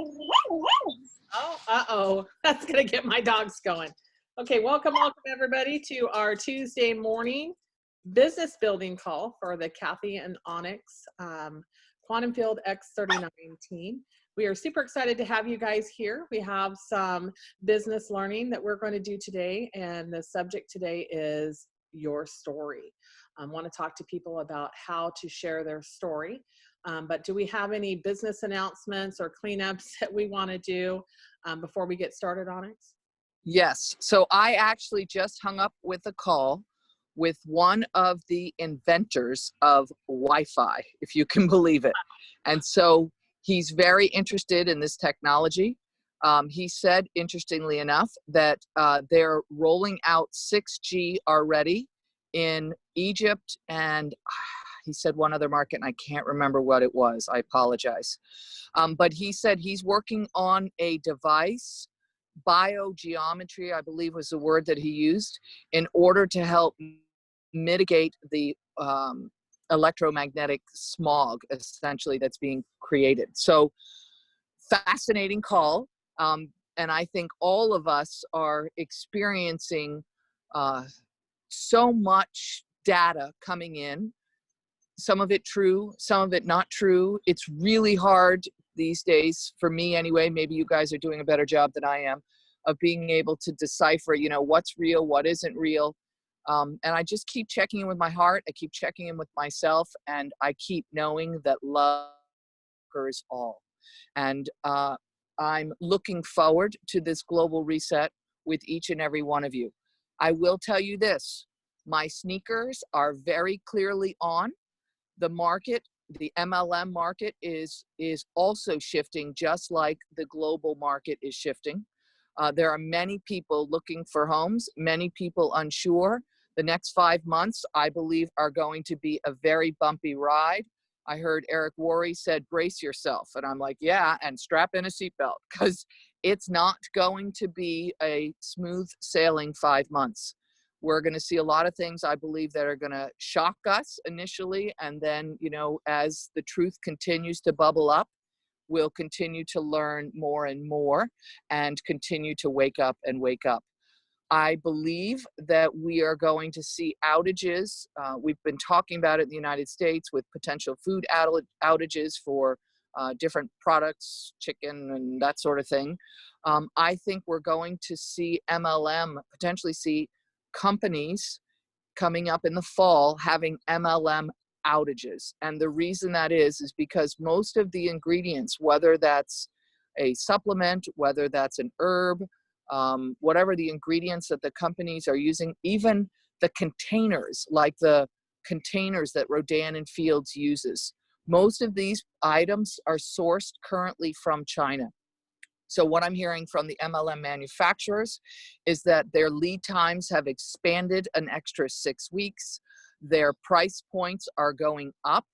Oh, uh-oh. That's going to get my dogs going. Okay, welcome everybody to our Tuesday morning business building call for the Kathy and Onyx Quantum Field X39 team. We are super excited to have you guys here. We have some business learning that we're going to do today, and the subject today is your story. I want to talk to people about how to share their story. But do we have any business announcements or cleanups that we want to do before we get started, Onyx? Yes. So I actually just hung up with a call with one of the inventors of Wi-Fi, if you can believe it. And so he's very interested in this technology. He said, interestingly enough, that they're rolling out 6G already in Egypt, and he said one other market, and I can't remember what it was. I apologize. But he said he's working on a device, biogeometry, I believe was the word that he used, in order to help mitigate the electromagnetic smog, essentially, that's being created. So fascinating call. And I think all of us are experiencing so much data coming in, some of it true, some of it not true. It's really hard these days, for me anyway. Maybe you guys are doing a better job than I am of being able to decipher, what's real, what isn't real. And I just keep checking in with my heart. I keep checking in with myself, and I keep knowing that love conquers all. And I'm looking forward to this global reset with each and every one of you. I will tell you this, my sneakers are very clearly on. The market, the MLM market is also shifting, just like the global market is shifting. There are many people looking for homes, many people unsure. The next 5 months, I believe, are going to be a very bumpy ride. I heard Eric Worre said, brace yourself. And I'm like, yeah, and strap in a seatbelt, because it's not going to be a smooth sailing 5 months. We're going to see a lot of things, I believe, that are going to shock us initially. And then, as the truth continues to bubble up, we'll continue to learn more and more and continue to wake up and wake up. I believe that we are going to see outages. We've been talking about it in the United States with potential food outages for different products, chicken and that sort of thing. I think we're going to see MLM, potentially see companies coming up in the fall having MLM outages. And the reason that is because most of the ingredients, whether that's a supplement, whether that's an herb, whatever the ingredients that the companies are using, even the containers, like the containers that Rodan and Fields uses, most of these items are sourced currently from China. So what I'm hearing from the MLM manufacturers is that their lead times have expanded an extra 6 weeks. Their price points are going up.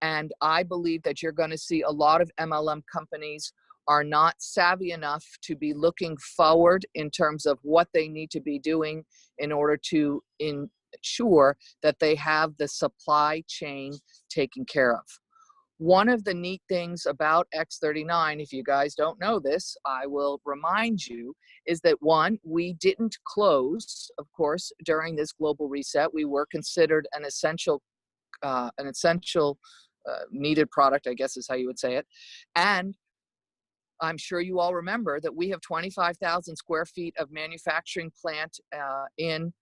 And I believe that you're going to see a lot of MLM companies are not savvy enough to be looking forward in terms of what they need to be doing in order to ensure that they have the supply chain taken care of. One of the neat things about X39, if you guys don't know this, I will remind you, is that one, we didn't close, of course, during this global reset. We were considered an essential needed product, I guess is how you would say it. And I'm sure you all remember that we have 25,000 square feet of manufacturing plant in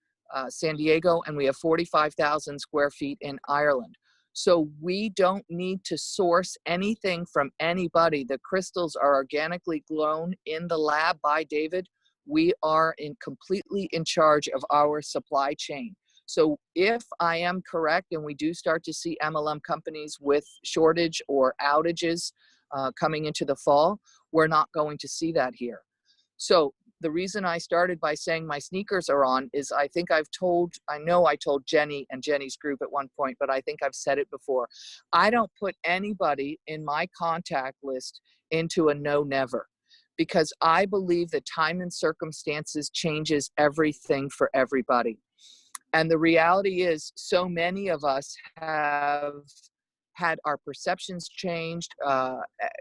San Diego, and we have 45,000 square feet in Ireland. So we don't need to source anything from anybody. The crystals are organically grown in the lab by David. We are completely in charge of our supply chain. So if I am correct and we do start to see MLM companies with shortage or outages coming into the fall, we're not going to see that here. So the reason I started by saying my sneakers are on is I know I told Jenny and Jenny's group at one point, but I think I've said it before. I don't put anybody in my contact list into a no never, because I believe that time and circumstances changes everything for everybody. And the reality is so many of us have had our perceptions changed,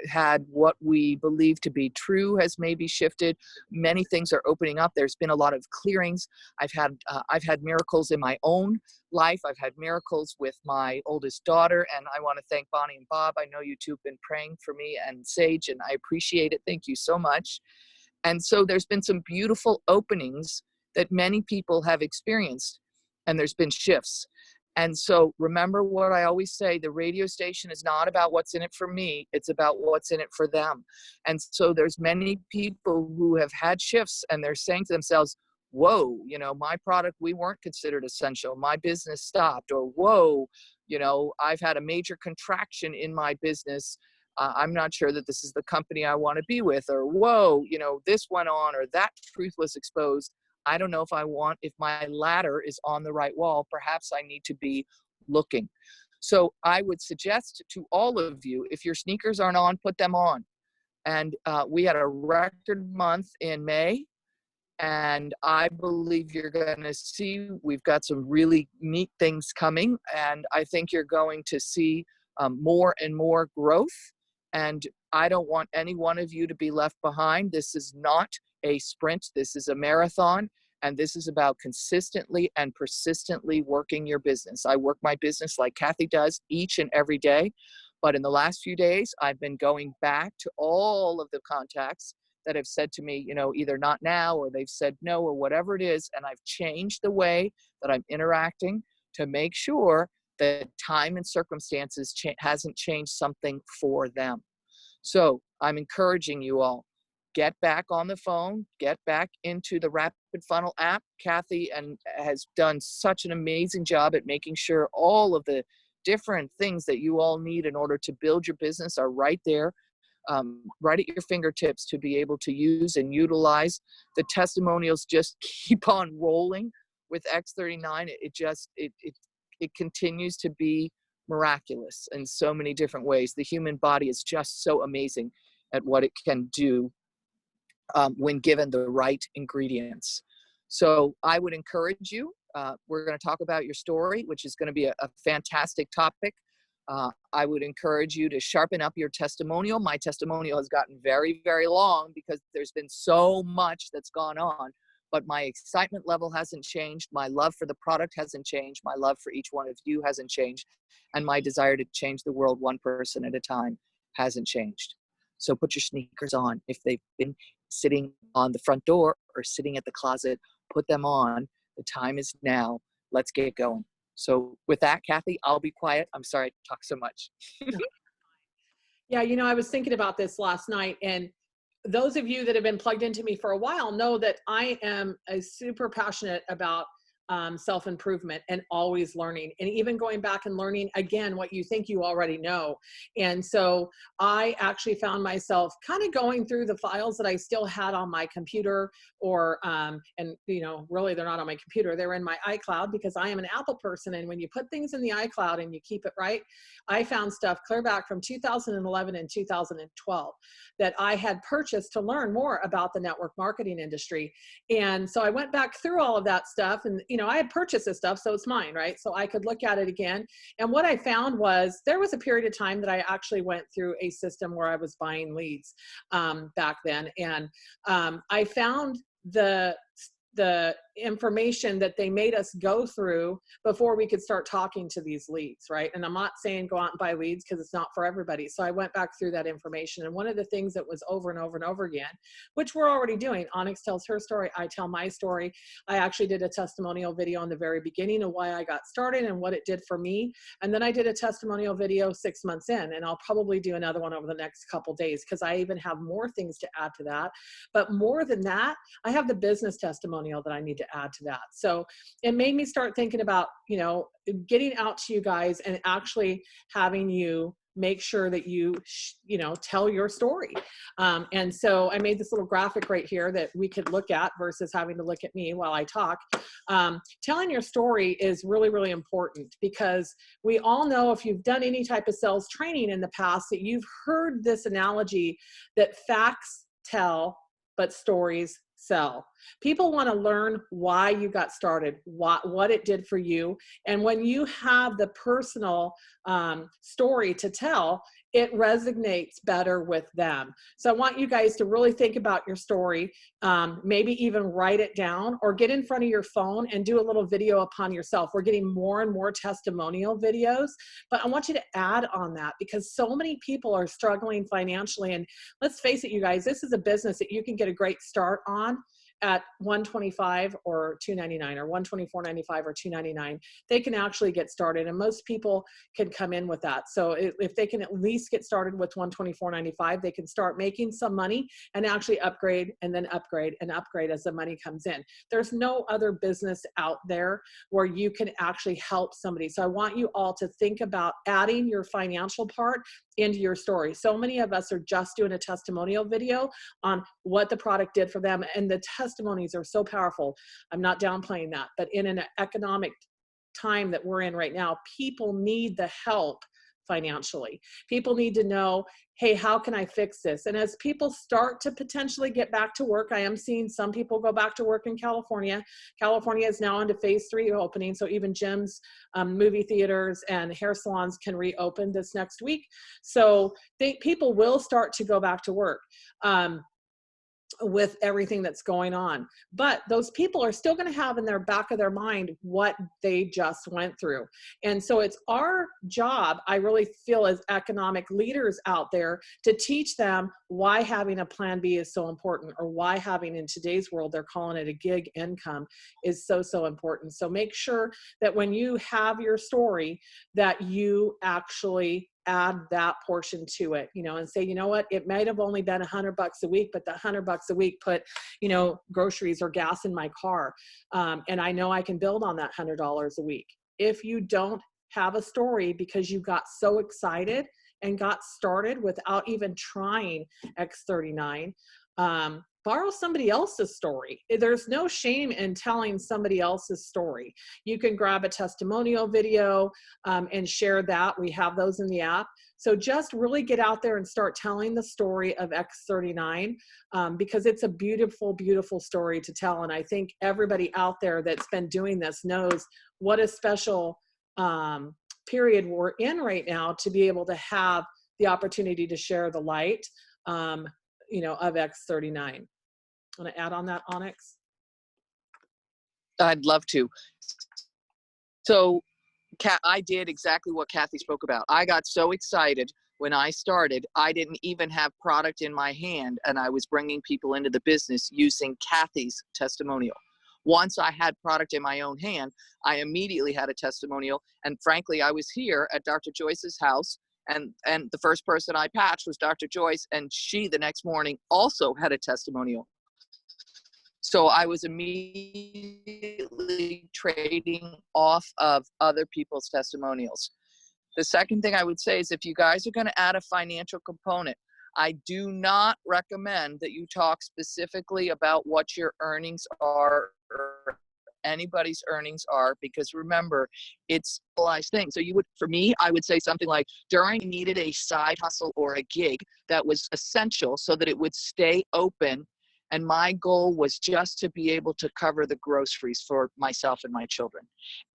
had what we believe to be true has maybe shifted. Many things are opening up. There's been a lot of clearings. I've had miracles in my own life. I've had miracles with my oldest daughter, and I want to thank Bonnie and Bob. I know you two have been praying for me, and Sage, and I appreciate it. Thank you so much. And so there's been some beautiful openings that many people have experienced, and there's been shifts. And so remember what I always say, the radio station is not about what's in it for me, it's about what's in it for them. And so there's many people who have had shifts and they're saying to themselves, whoa, you know, my product, we weren't considered essential. My business stopped. Or whoa, you know, I've had a major contraction in my business. I'm not sure that this is the company I want to be with. Or whoa, you know, this went on, or that truth was exposed. I don't know if my ladder is on the right wall. Perhaps I need to be looking. So I would suggest to all of you, if your sneakers aren't on, put them on. And we had a record month in May. And I believe you're going to see, we've got some really neat things coming. And I think you're going to see more and more growth. And I don't want any one of you to be left behind. This is not a sprint. This is a marathon. And this is about consistently and persistently working your business. I work my business like Kathy does each and every day. But in the last few days, I've been going back to all of the contacts that have said to me, you know, either not now, or they've said no, or whatever it is. And I've changed the way that I'm interacting to make sure that time and circumstances hasn't changed something for them. So I'm encouraging you all, get back on the phone, get back into the Rapid Funnel app. Kathy has done such an amazing job at making sure all of the different things that you all need in order to build your business are right there, right at your fingertips to be able to use and utilize. The testimonials just keep on rolling with X39. It continues to be miraculous in so many different ways. The human body is just so amazing at what it can do when given the right ingredients. So I would encourage you, we're going to talk about your story, which is going to be a fantastic topic. I would encourage you to sharpen up your testimonial. My testimonial has gotten very, very long because there's been so much that's gone on, but my excitement level hasn't changed. My love for the product hasn't changed. My love for each one of you hasn't changed. And my desire to change the world one person at a time hasn't changed. So put your sneakers on. If they've been sitting on the front door or sitting at the closet, put them on. The time is now. Let's get going. So with that, Kathy, I'll be quiet. I'm sorry to talk so much. Yeah, you know, I was thinking about this last night, and those of you that have been plugged into me for a while know that I am super passionate about self-improvement and always learning, and even going back and learning again what you think you already know. And so I actually found myself kind of going through the files that I still had on my computer, or and you know, really they're not on my computer, they're in my iCloud, because I am an Apple person, and when you put things in the iCloud and you keep it right, I found stuff clear back from 2011 and 2012 that I had purchased to learn more about the network marketing industry. And so I went back through all of that stuff, and you know, I had purchased this stuff, so it's mine, right? So I could look at it again. And what I found was there was a period of time that I actually went through a system where I was buying leads back then. And I found the information that they made us go through before we could start talking to these leads, right? And I'm not saying go out and buy leads, because it's not for everybody. So I went back through that information. And one of the things that was over and over and over again, which we're already doing, Onyx tells her story, I tell my story. I actually did a testimonial video in the very beginning of why I got started and what it did for me. And then I did a testimonial video 6 months in, and I'll probably do another one over the next couple days, because I even have more things to add to that. But more than that, I have the business testimonial that I need to add to that. So it made me start thinking about, you know, getting out to you guys and actually having you make sure that you know, tell your story. And so I made this little graphic right here that we could look at versus having to look at me while I talk. Telling your story is really, really important, because we all know, if you've done any type of sales training in the past, that you've heard this analogy that facts tell, but stories sell. People want to learn why you got started, what it did for you. And when you have the personal story to tell, it resonates better with them. So I want you guys to really think about your story, maybe even write it down or get in front of your phone and do a little video upon yourself. We're getting more and more testimonial videos, but I want you to add on that because so many people are struggling financially. And let's face it, you guys, this is a business that you can get a great start on at $125 or $299 or $124.95 or $299. They can actually get started, and most people can come in with that. So if they can at least get started with $124.95, they can start making some money and actually upgrade and then upgrade and upgrade as the money comes in. There's no other business out there where you can actually help somebody. So I want you all to think about adding your financial part into your story. So many of us are just doing a testimonial video on what the product did for them, and the testimonies are so powerful. I'm not downplaying that, but in an economic time that we're in right now, people need the help financially. People need to know, hey, how can I fix this? And as people start to potentially get back to work, I am seeing some people go back to work in California. California is now into phase 3 opening. So even gyms, movie theaters, and hair salons can reopen this next week. So people will start to go back to work. With everything that's going on. But those people are still going to have in their back of their mind what they just went through. And so it's our job, I really feel, as economic leaders out there to teach them why having a plan B is so important, or why having, in today's world, they're calling it a gig income, is so, so important. So make sure that when you have your story that you actually add that portion to it, you know, and say, you know what, it might have only been $100 a week, but the $100 a week put, you know, groceries or gas in my car. And I know I can build on that $100 a week. If you don't have a story because you got so excited and got started without even trying X39, borrow somebody else's story. There's no shame in telling somebody else's story. You can grab a testimonial video and share that. We have those in the app. So just really get out there and start telling the story of X39 because it's a beautiful, beautiful story to tell. And I think everybody out there that's been doing this knows what a special period we're in right now to be able to have the opportunity to share the light, you know, of X39. Want to add on that, Onyx? I'd love to. So I did exactly what Kathy spoke about. I got so excited when I started, I didn't even have product in my hand, and I was bringing people into the business using Kathy's testimonial. Once I had product in my own hand, I immediately had a testimonial. And frankly, I was here at Dr. Joyce's house, and the first person I patched was Dr. Joyce, and she the next morning also had a testimonial. So I was immediately trading off of other people's testimonials. The second thing I would say is if you guys are going to add a financial component, I do not recommend that you talk specifically about what your earnings are or anybody's earnings are, because remember, it's a realized thing. So you would, for me, I would say something like, during I needed a side hustle or a gig that was essential so that it would stay open. And my goal was just to be able to cover the groceries for myself and my children.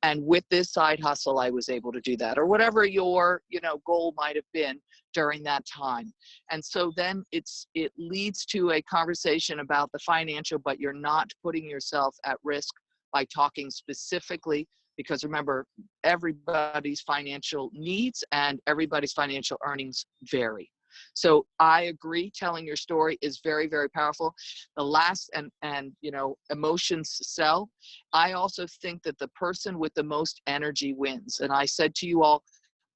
And with this side hustle, I was able to do that, or whatever your, you know, goal might have been during that time. And so then it leads to a conversation about the financial, but you're not putting yourself at risk by talking specifically, because remember, everybody's financial needs and everybody's financial earnings vary. So I agree, telling your story is very, very powerful. The last, and you know, emotions sell. I also think that the person with the most energy wins. And I said to you all,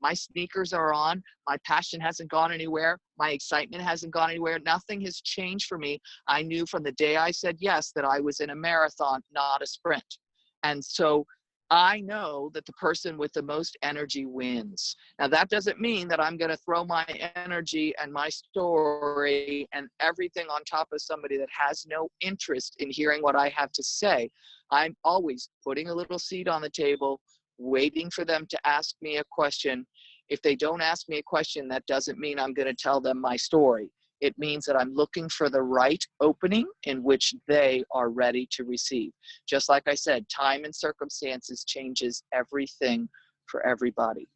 my sneakers are on, my passion hasn't gone anywhere, my excitement hasn't gone anywhere, nothing has changed for me. I knew from the day I said yes that I was in a marathon, not a sprint. And so I know that the person with the most energy wins. Now, that doesn't mean that I'm going to throw my energy and my story and everything on top of somebody that has no interest in hearing what I have to say. I'm always putting a little seed on the table, waiting for them to ask me a question. If they don't ask me a question, that doesn't mean I'm going to tell them my story. It means that I'm looking for the right opening in which they are ready to receive. Just like I said, time and circumstances changes everything for everybody.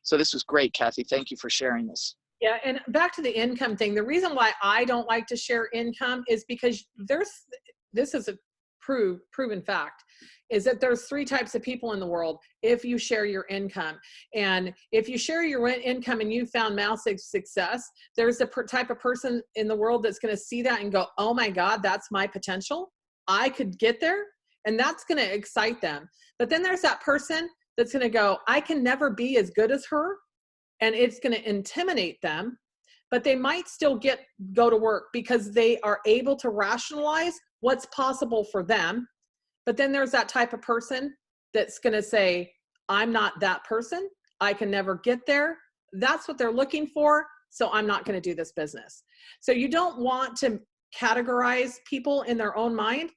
So this was great, Kathy. Thank you for sharing this. Yeah, and back to the income thing. The reason why I don't like to share income is because this is a proven fact, is that there's 3 types of people in the world if you share your income. And if you share your income and you found massive success, there's a type of person in the world that's going to see that and go, oh my God, that's my potential. I could get there. And that's going to excite them. But then there's that person that's going to go, I can never be as good as her. And it's going to intimidate them, but they might still go to work because they are able to rationalize what's possible for them. But then there's that type of person that's going to say, I'm not that person. I can never get there. That's what they're looking for. So I'm not going to do this business. So you don't want to categorize people in their own mind.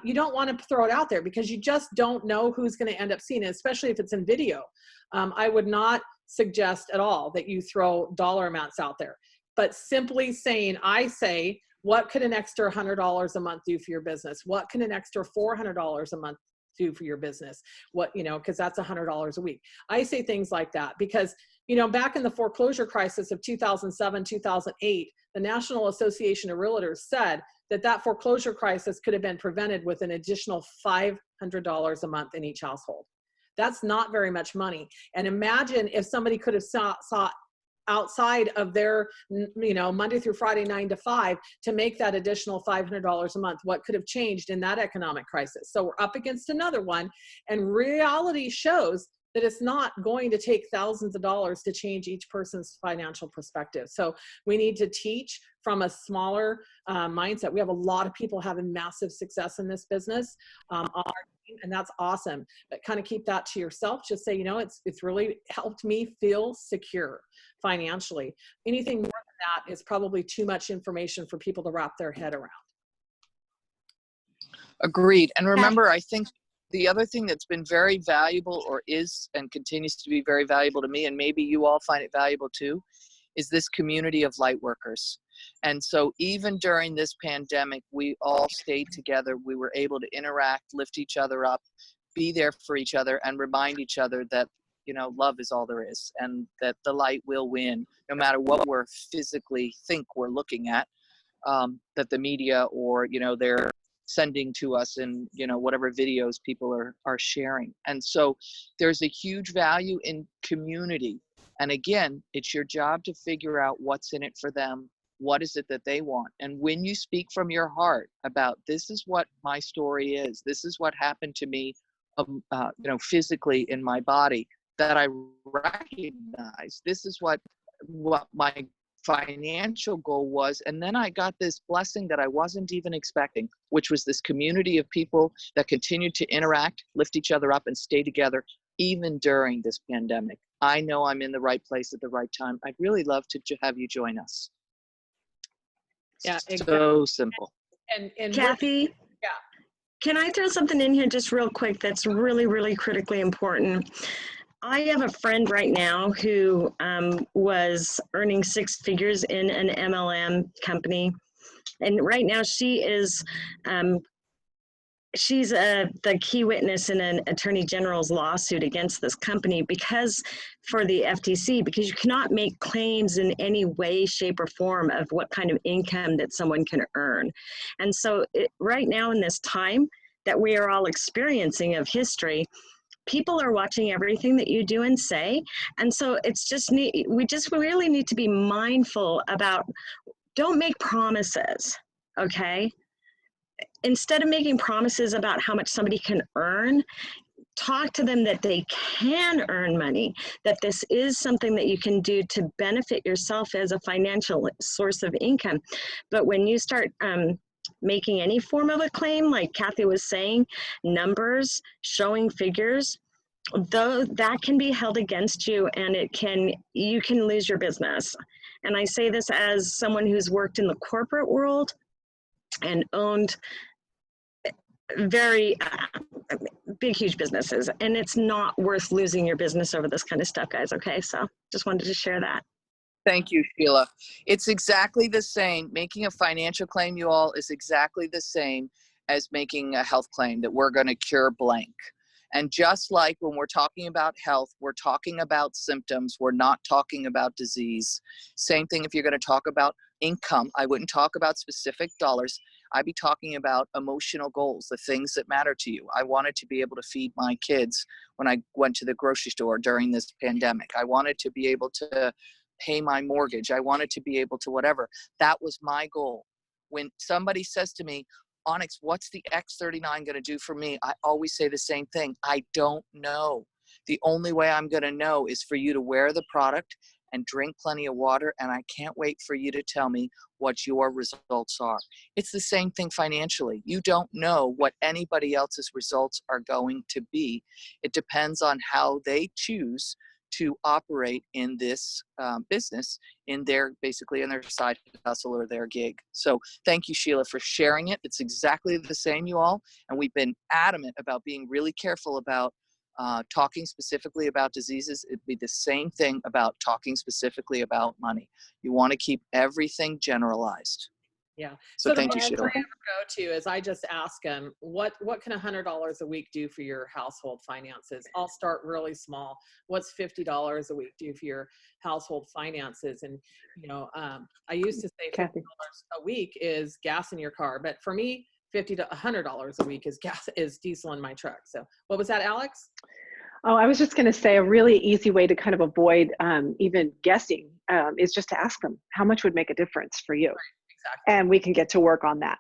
You don't want to throw it out there because you just don't know who's going to end up seeing it, especially if it's in video. I would not suggest at all that you throw dollar amounts out there, but simply saying, I say, what could an extra $100 a month do for your business? What can an extra $400 a month do for your business? What, because that's $100 a week. I say things like that because, back in the foreclosure crisis of 2007, 2008, the National Association of Realtors said that foreclosure crisis could have been prevented with an additional $500 a month in each household. That's not very much money. And imagine if somebody could have sought outside of their, Monday through Friday, 9 to 5 to make that additional $500 a month, what could have changed in that economic crisis? So we're up against another one. And reality shows that it's not going to take thousands of dollars to change each person's financial perspective. So we need to teach from a smaller mindset. We have a lot of people having massive success in this business on our team, and that's awesome. But kind of keep that to yourself. Just say, it's really helped me feel secure financially. Anything more than that is probably too much information for people to wrap their head around. Agreed. And remember, I think the other thing that's been very valuable, or is and continues to be very valuable to me, and maybe you all find it valuable too, is this community of light workers. And so even during this pandemic, we all stayed together. We were able to interact, lift each other up, be there for each other, and remind each other that, love is all there is, and that the light will win, no matter what we're physically think we're looking at, that the media or, they're sending to us in, whatever videos people are sharing. And so there's a huge value in community. And again, it's your job to figure out what's in it for them. What is it that they want? And when you speak from your heart about, this is what my story is, this is what happened to me, physically in my body, that I recognize, this is what my financial goal was. And then I got this blessing that I wasn't even expecting, which was this community of people that continued to interact, lift each other up, and stay together even during this pandemic. I know I'm in the right place at the right time. I'd really love to have you join us. Yeah, exactly. So simple. And Kathy, yeah. Can I throw something in here just real quick that's really, really critically important? I have a friend right now who was earning 6 figures in an MLM company. And right now she is, she's the key witness in an attorney general's lawsuit against this company for the FTC, because you cannot make claims in any way, shape, or form of what kind of income that someone can earn. And so right now in this time that we are all experiencing of history, people are watching everything that you do and say. And so we really need to be mindful about, don't make promises, okay? Instead of making promises about how much somebody can earn, talk to them that they can earn money, that this is something that you can do to benefit yourself as a financial source of income. But when you start making any form of a claim, like Kathy was saying, numbers, showing figures, though that can be held against you, and you can lose your business. And I say this as someone who's worked in the corporate world and owned very big, huge businesses. And it's not worth losing your business over this kind of stuff, guys. Okay, so just wanted to share that. Thank you, Sheila. It's exactly the same. Making a financial claim, you all, is exactly the same as making a health claim that we're going to cure blank. And just like when we're talking about health, we're talking about symptoms. We're not talking about disease. Same thing if you're going to talk about income. I wouldn't talk about specific dollars. I'd be talking about emotional goals, the things that matter to you. I wanted to be able to feed my kids when I went to the grocery store during this pandemic. I wanted to be able to pay my mortgage. I wanted to be able to whatever. That was my goal. When somebody says to me, Onyx, what's the X39 going to do for me? I always say the same thing. I don't know. The only way I'm going to know is for you to wear the product and drink plenty of water. And I can't wait for you to tell me what your results are. It's the same thing financially. You don't know what anybody else's results are going to be. It depends on how they choose to operate in this business, in their side hustle or their gig. So thank you, Sheila, for sharing it. It's exactly the same, you all. And we've been adamant about being really careful about talking specifically about diseases. It'd be the same thing about talking specifically about money. You want to keep everything generalized. Yeah. So the thank you, most Sheila. I ever go to is I just ask them, what can $100 a week do for your household finances? I'll start really small. What's $50 a week do for your household finances? And, I used to say $50 Kathy. a week is gas in your car, but for me, $50 to $100 a week is diesel in my truck. So what was that, Alex? Oh, I was just going to say a really easy way to kind of avoid even guessing is just to ask them how much would make a difference for you. Exactly. And we can get to work on that.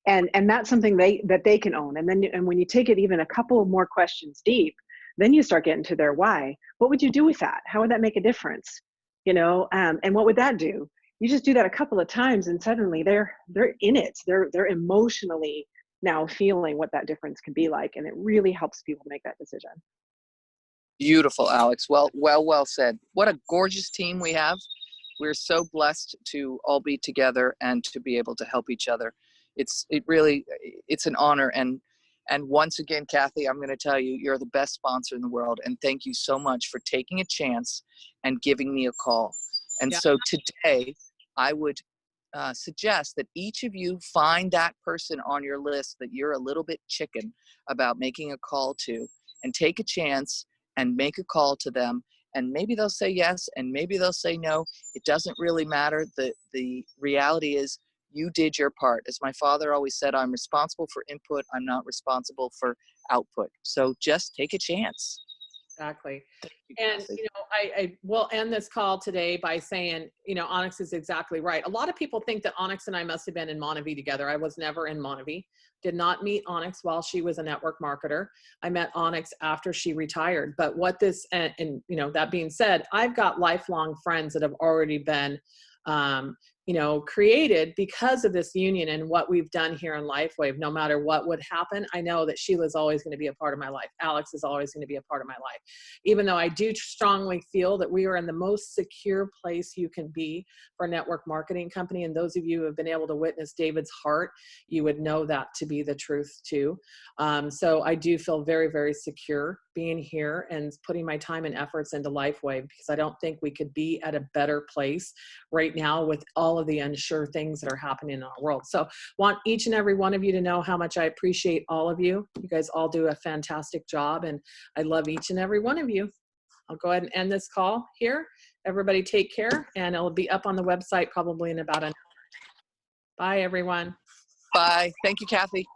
And that's something that they can own. And when you take it even a couple more questions deep, then you start getting to their why. What would you do with that? How would that make a difference? And what would that do? You just do that a couple of times and suddenly they're in it. They're emotionally now feeling what that difference can be like. And it really helps people make that decision. Beautiful, Alex. Well said. What a gorgeous team we have. We're so blessed to all be together and to be able to help each other. It's an honor. And once again, Kathy, I'm going to tell you, you're the best sponsor in the world. And thank you so much for taking a chance and giving me a call. And so today I would suggest that each of you find that person on your list that you're a little bit chicken about making a call to, and take a chance and make a call to them. And maybe they'll say yes, and maybe they'll say no. It doesn't really matter. The reality is you did your part. As my father always said, I'm responsible for input. I'm not responsible for output. So just take a chance. Exactly. And, I will end this call today by saying, Onyx is exactly right. A lot of people think that Onyx and I must have been in Monavie together. I was never in Monavie. Did not meet Onyx while she was a network marketer. I met Onyx after she retired. But that being said, I've got lifelong friends that have already been created because of this union and what we've done here in LifeWave. No matter what would happen, I know that Sheila's always going to be a part of my life. Alex is always going to be a part of my life. Even though I do strongly feel that we are in the most secure place you can be for a network marketing company. And those of you who have been able to witness David's heart, you would know that to be the truth too. So I do feel very, very secure being here and putting my time and efforts into LifeWave, because I don't think we could be at a better place right now with all of the unsure things that are happening in our world. So want each and every one of you to know how much I appreciate all of you. You guys all do a fantastic job, and I love each and every one of you. I'll go ahead and end this call here. Everybody take care, and it'll be up on the website probably in about an hour. Bye, everyone. Bye. Thank you, Kathy.